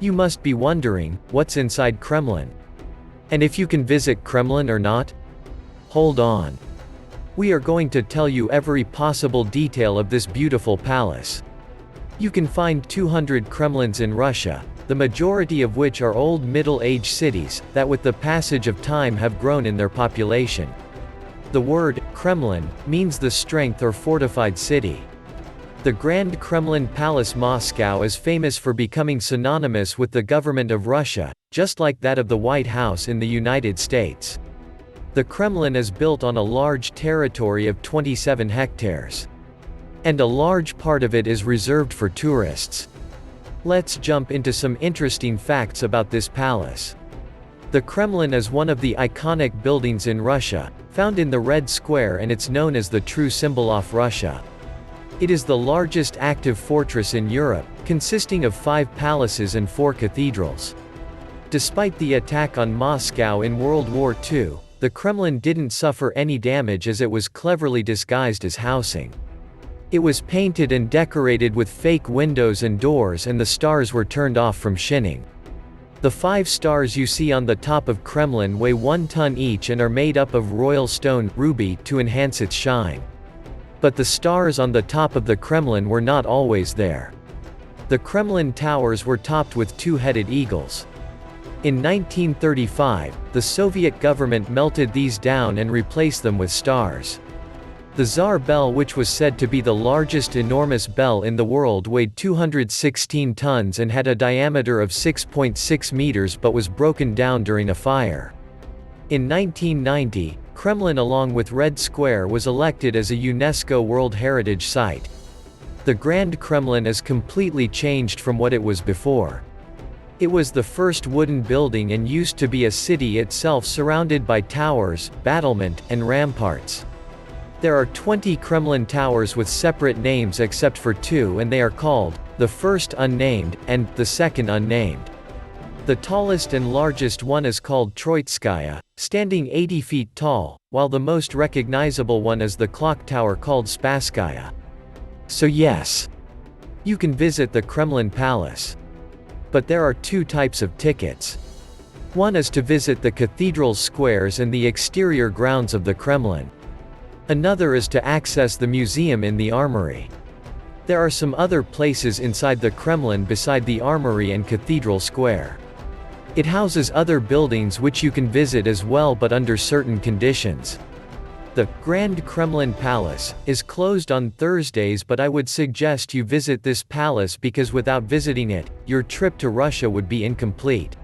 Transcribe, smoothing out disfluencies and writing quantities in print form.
You must be wondering, what's inside Kremlin? And if you can visit Kremlin or not? Hold on. We are going to tell you every possible detail of this beautiful palace. You can find 200 Kremlins in Russia, the majority of which are old Middle-Age cities, that with the passage of time have grown in their population. The word, Kremlin, means the strength or fortified city. The Grand Kremlin Palace Moscow is famous for becoming synonymous with the government of Russia, just like that of the White House in the United States. The Kremlin is built on a large territory of 27 hectares. And a large part of it is reserved for tourists. Let's jump into some interesting facts about this palace. The Kremlin is one of the iconic buildings in Russia, found in the Red Square, and it's known as the true symbol of Russia. It is the largest active fortress in Europe, consisting of 5 palaces and 4 cathedrals. Despite the attack on Moscow in World War II, the Kremlin didn't suffer any damage as it was cleverly disguised as housing. It was painted and decorated with fake windows and doors, and the stars were turned off from shining. The 5 stars you see on the top of Kremlin weigh 1 ton each and are made up of royal stone, ruby, to enhance its shine. But the stars on the top of the Kremlin were not always there. The Kremlin towers were topped with 2-headed eagles. In 1935, the Soviet government melted these down and replaced them with stars. The Tsar bell, which was said to be the largest enormous bell in the world, weighed 216 tons and had a diameter of 6.6 meters but was broken down during a fire. In 1990, Kremlin along with Red Square was elected as a UNESCO World Heritage Site. The Grand Kremlin is completely changed from what it was before. It was the first wooden building and used to be a city itself, surrounded by towers, battlement, and ramparts. There are 20 Kremlin towers with separate names except for 2, and they are called, the first unnamed, and the second unnamed. The tallest and largest one is called Troitskaya, standing 80 feet tall, while the most recognizable one is the clock tower called Spasskaya. So yes, you can visit the Kremlin Palace. But there are 2 types of tickets. One is to visit the cathedral squares and the exterior grounds of the Kremlin. Another is to access the museum in the Armory. There are some other places inside the Kremlin beside the Armory and Cathedral Square. It houses other buildings which you can visit as well, but under certain conditions. The Grand Kremlin Palace is closed on Thursdays, but I would suggest you visit this palace because without visiting it, your trip to Russia would be incomplete.